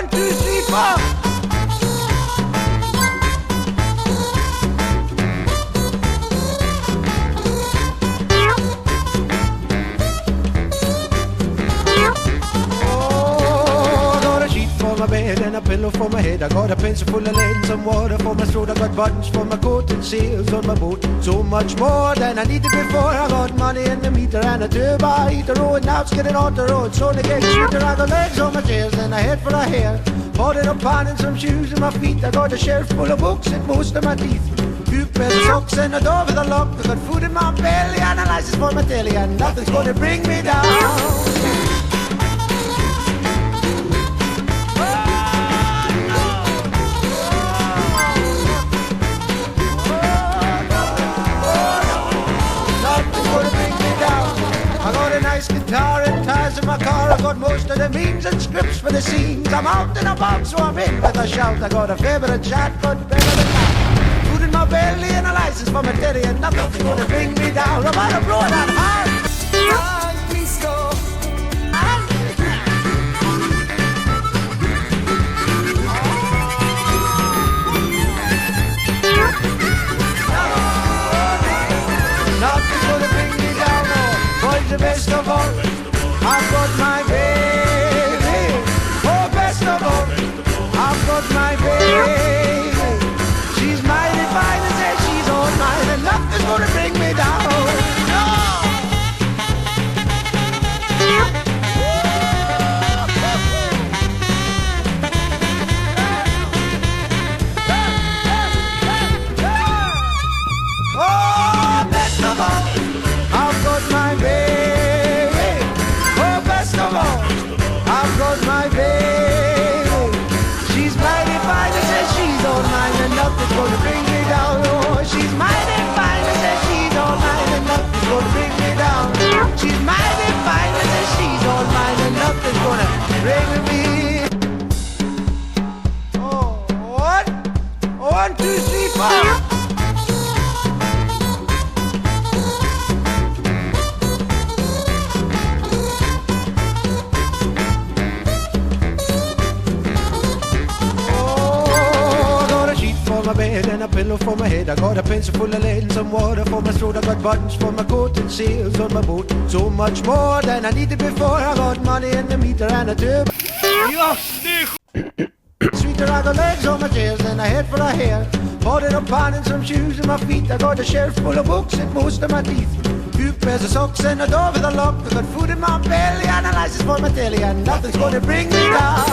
1, 2, 3, 4. My bed and a pillow for my head. I got a pencil full of lead and some water for my throat. I got buttons for my coat and sails on my boat. So much more than I needed before. I got money in the meter and a turbo heater. Oh, and now it's getting on the road. So they get sweeter. I got legs on my chairs and a head for a hair. Holding up on and some shoes in my feet. I got a shelf full of books and most of my teeth. Two pairs of socks and a door with a lock. I got food in my belly and a license for my telly. And nothing's gonna bring me down. Guitar and tires in my car. I got most of the memes and scripts for the scenes. I'm out and about, so I'm in with a shout. I got a favorite chat, but better than that. Food in my belly and a license for my telly, and nothing's gonna bring me down. I'm out of blow that hard. Nothing's gonna bring me down. Boys, the best of all, I've got my baby. Oh, best of all, I've got my baby. She's mighty fine and says she's all mine, and nothing's gonna bring me down. No! Oh, best of all, I've got my baby. Oh, best of all, I've got my baby. She's mighty fine and says she's all mine, and nothing's gonna bring me down. Oh, she's mighty fine and says she's all mine, and nothing's gonna bring me down. She's mighty fine and says she's all mine, and nothing's gonna bring me. Oh, what? 1, 2, 3, 4. My bed and a pillow for my head. I got a pencil full of lead and some water for my throat. I got buttons for my coat and sails on my boat. So much more than I needed before. I got money in the meter and a turbo. Sweeter, I got legs on my chairs and a head full of hair. Holding up on and some shoes in my feet. I got a shelf full of books and most of my teeth. Two pairs of socks and a door with a lock. I got food in my belly and a license for my telly, and nothing's gonna bring me down.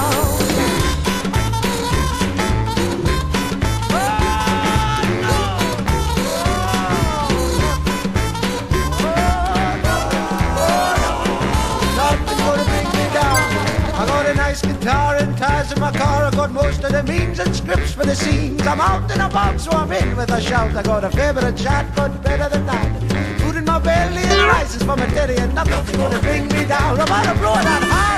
Guitar and tires in my car. I got most of the memes and scripts for the scenes. I'm out and about, so I'm in with a shout. I got a favorite chat, but better than that. Food in my belly and a license for my telly, and nothing's gonna bring me down. I'm out of blow that hard.